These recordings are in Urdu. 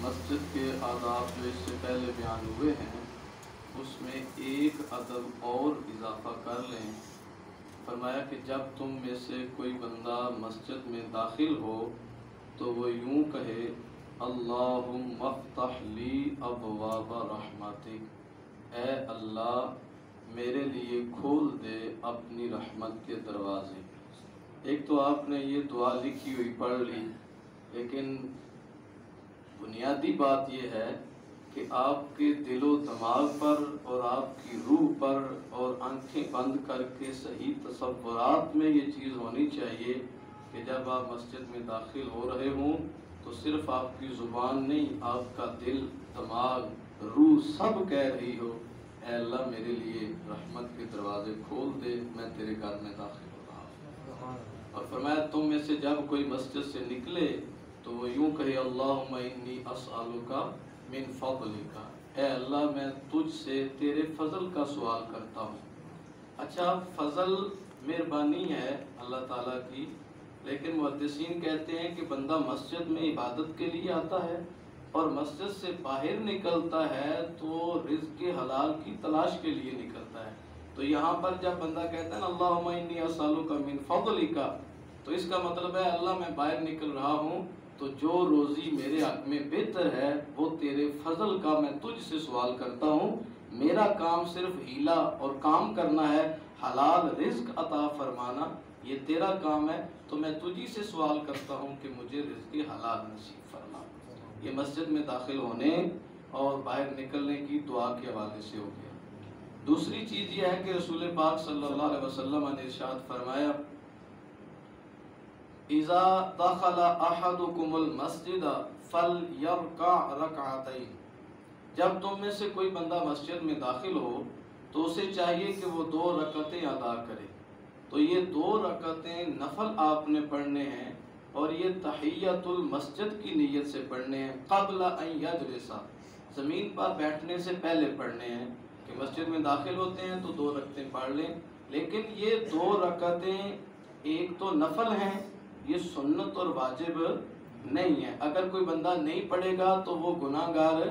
مسجد کے آداب جو اس سے پہلے بیان ہوئے ہیں اس میں ایک ادب اور اضافہ کر لیں۔ فرمایا کہ جب تم میں سے کوئی بندہ مسجد میں داخل ہو تو وہ یوں کہے اللہم افتح لی ابواب رحمتک، اے اللہ میرے لیے کھول دے اپنی رحمت کے دروازے۔ ایک تو آپ نے یہ دعا لکھی ہوئی پڑھ لی، لیکن بنیادی بات یہ ہے کہ آپ کے دل و دماغ پر اور آپ کی روح پر اور آنکھیں بند کر کے صحیح تصورات میں یہ چیز ہونی چاہیے کہ جب آپ مسجد میں داخل ہو رہے ہوں تو صرف آپ کی زبان نہیں، آپ کا دل، دماغ، روح سب کہہ رہی ہو اے اللہ میرے لیے رحمت کے دروازے کھول دے، میں تیرے گھر میں داخل ہو رہا ہوں۔ اور فرمایا تم میں سے جب کوئی مسجد سے نکلے تو وہ یوں کہے اللہم انی اسألک من فضلک، اے اللہ میں تجھ سے تیرے فضل کا سوال کرتا ہوں۔ اچھا، فضل مہربانی ہے اللہ تعالیٰ کی، لیکن محدثین کہتے ہیں کہ بندہ مسجد میں عبادت کے لیے آتا ہے اور مسجد سے باہر نکلتا ہے تو رزق حلال کی تلاش کے لیے نکلتا ہے۔ تو یہاں پر جب بندہ کہتا ہے نا اللہم انی اسألک من فضلک، تو اس کا مطلب ہے اللہ میں باہر نکل رہا ہوں تو جو روزی میرے حق میں بہتر ہے وہ تیرے فضل کا میں تجھ سے سوال کرتا ہوں۔ میرا کام صرف ہیلا اور کام کرنا ہے، حلال رزق عطا فرمانا یہ تیرا کام ہے، تو میں تجھی سے سوال کرتا ہوں کہ مجھے رزق حلال نصیب فرما۔ یہ مسجد میں داخل ہونے اور باہر نکلنے کی دعا کے حوالے سے ہو گیا۔ دوسری چیز یہ ہے کہ رسول پاک صلی اللہ علیہ وسلم نے ارشاد فرمایا اذا دخل احدکم المسجد فلیرکع رکعتین، جب تم میں سے کوئی بندہ مسجد میں داخل ہو تو اسے چاہیے کہ وہ 2 رکعتیں ادا کرے۔ تو یہ 2 رکعتیں نفل آپ نے پڑھنے ہیں اور یہ تحیۃ المسجد کی نیت سے پڑھنے ہیں، قبل ان یجلس، زمین پر بیٹھنے سے پہلے پڑھنے ہیں کہ مسجد میں داخل ہوتے ہیں تو 2 رکعتیں پڑھ لیں۔ لیکن یہ 2 رکعتیں ایک تو نفل ہیں، یہ سنت اور واجب نہیں ہے۔ اگر کوئی بندہ نہیں پڑھے گا تو وہ گناہ گار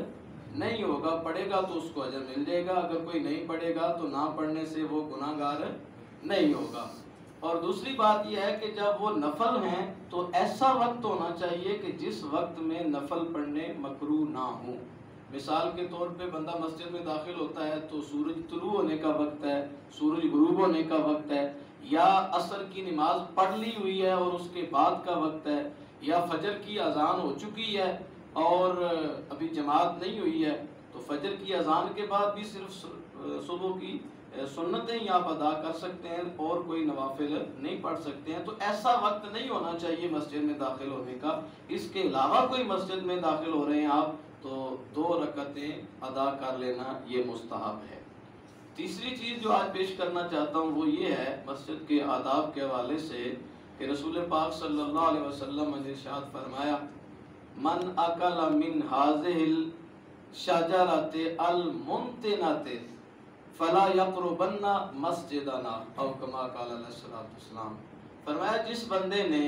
نہیں ہوگا، پڑھے گا تو اس کو اجر مل جائے گا، اگر کوئی نہیں پڑھے گا تو نہ پڑھنے سے وہ گناہ گار نہیں ہوگا۔ اور دوسری بات یہ ہے کہ جب وہ نفل ہیں تو ایسا وقت ہونا چاہیے کہ جس وقت میں نفل پڑھنے مکروہ نہ ہوں۔ مثال کے طور پہ بندہ مسجد میں داخل ہوتا ہے تو سورج طلوع ہونے کا وقت ہے، سورج غروب ہونے کا وقت ہے، یا عصر کی نماز پڑھ لی ہوئی ہے اور اس کے بعد کا وقت ہے، یا فجر کی اذان ہو چکی ہے اور ابھی جماعت نہیں ہوئی ہے، تو فجر کی اذان کے بعد بھی صرف صبح کی سنتیں ہی آپ ادا کر سکتے ہیں اور کوئی نوافل نہیں پڑھ سکتے ہیں۔ تو ایسا وقت نہیں ہونا چاہیے مسجد میں داخل ہونے کا۔ اس کے علاوہ کوئی مسجد میں داخل ہو رہے ہیں آپ تو 2 رکعتیں ادا کر لینا یہ مستحب ہے۔ تیسری چیز جو آج پیش کرنا چاہتا ہوں وہ یہ ہے مسجد کے آداب کے حوالے سے کہ رسول پاک صلی اللہ علیہ وسلم نے ارشاد فرمایا من اکل من هذه الشجرۃ المنتنۃ فلا یقربن مسجدنا او کما قال علیہ الصلوۃ والسلام، فرمایا جس بندے نے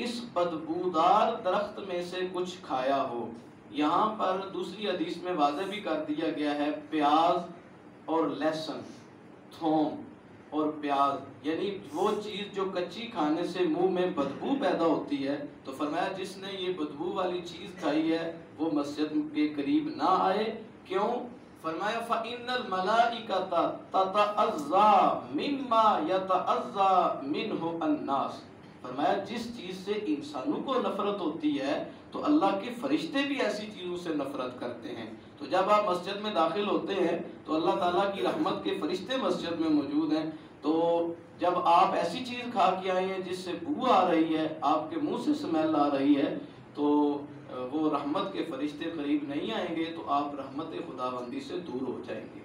اس بدبودار درخت میں سے کچھ کھایا ہو، یہاں پر دوسری حدیث میں واضح بھی کر دیا گیا ہے پیاز اور لہسن، تھوم اور پیاز، یعنی وہ چیز جو کچی کھانے سے منہ میں بدبو پیدا ہوتی ہے، تو فرمایا جس نے یہ بدبو والی چیز کھائی ہے وہ مسجد کے قریب نہ آئے۔ کیوں؟ فرمایا فَإِنَّ الْمَلَائِكَةَ تَتَعَزَّى مِمَّا يَتَعَزَّى مِنْهُ النَّاسِ، فرمایا جس چیز سے انسانوں کو نفرت ہوتی ہے تو اللہ کے فرشتے بھی ایسی چیزوں سے نفرت کرتے ہیں۔ تو جب آپ مسجد میں داخل ہوتے ہیں تو اللہ تعالیٰ کی رحمت کے فرشتے مسجد میں موجود ہیں، تو جب آپ ایسی چیز کھا کے آئے ہیں جس سے بو آ رہی ہے، آپ کے منہ سے سمیل آ رہی ہے، تو وہ رحمت کے فرشتے قریب نہیں آئیں گے تو آپ رحمت خداوندی سے دور ہو جائیں گے۔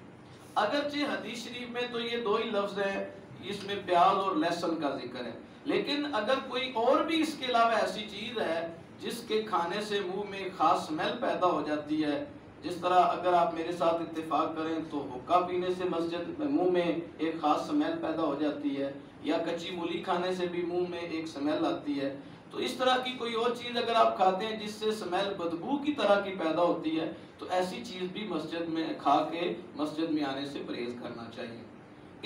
اگرچہ حدیث شریف میں تو یہ 2 ہی لفظ ہیں، اس میں پیاز اور لہسن کا ذکر ہے، لیکن اگر کوئی اور بھی اس کے علاوہ ایسی چیز ہے جس کے کھانے سے منہ میں خاص سمیل پیدا ہو جاتی ہے، جس طرح اگر آپ میرے ساتھ اتفاق کریں تو حقہ پینے سے مسجد منہ میں ایک خاص سمیل پیدا ہو جاتی ہے، یا کچی مولی کھانے سے بھی منہ میں ایک سمیل آتی ہے، تو اس طرح کی کوئی اور چیز اگر آپ کھاتے ہیں جس سے سمیل بدبو کی طرح کی پیدا ہوتی ہے تو ایسی چیز بھی مسجد میں کھا کے مسجد میں آنے سے پرہیز کرنا چاہیے۔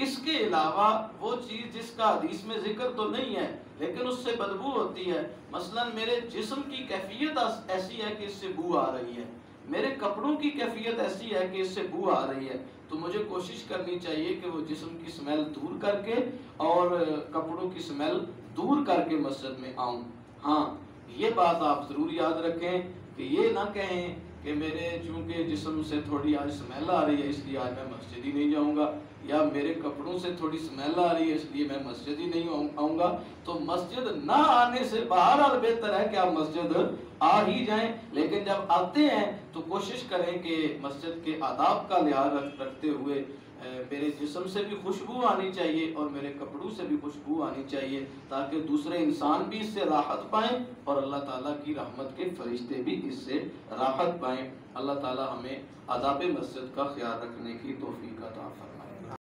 اس کے علاوہ وہ چیز جس کا حدیث میں ذکر تو نہیں ہے لیکن اس سے بدبو ہوتی ہے، مثلا میرے جسم کی کیفیت ایسی ہے کہ اس سے بو آ رہی ہے، میرے کپڑوں کی کیفیت ایسی ہے کہ اس سے بو آ رہی ہے، تو مجھے کوشش کرنی چاہیے کہ وہ جسم کی سمیل دور کر کے اور کپڑوں کی سمیل دور کر کے مسجد میں آؤں۔ ہاں یہ بات آپ ضرور یاد رکھیں کہ یہ نہ کہیں کہ میرے چونکہ جسم سے تھوڑی آج سمیل آ رہی ہے اس لیے آج میں مسجد ہی نہیں جاؤں گا، یا میرے کپڑوں سے تھوڑی سمیل آ رہی ہے اس لیے میں مسجد ہی نہیں آؤں گا۔ تو مسجد نہ آنے سے بہرحال بہتر ہے کہ آپ مسجد آ ہی جائیں، لیکن جب آتے ہیں تو کوشش کریں کہ مسجد کے آداب کا لحاظ رکھتے ہوئے میرے جسم سے بھی خوشبو آنی چاہیے اور میرے کپڑوں سے بھی خوشبو آنی چاہیے، تاکہ دوسرے انسان بھی اس سے راحت پائیں اور اللہ تعالیٰ کی رحمت کے فرشتے بھی اس سے راحت پائیں۔ اللہ تعالیٰ ہمیں آداب مسجد کا خیال رکھنے کی توفیق عطا فرمائے۔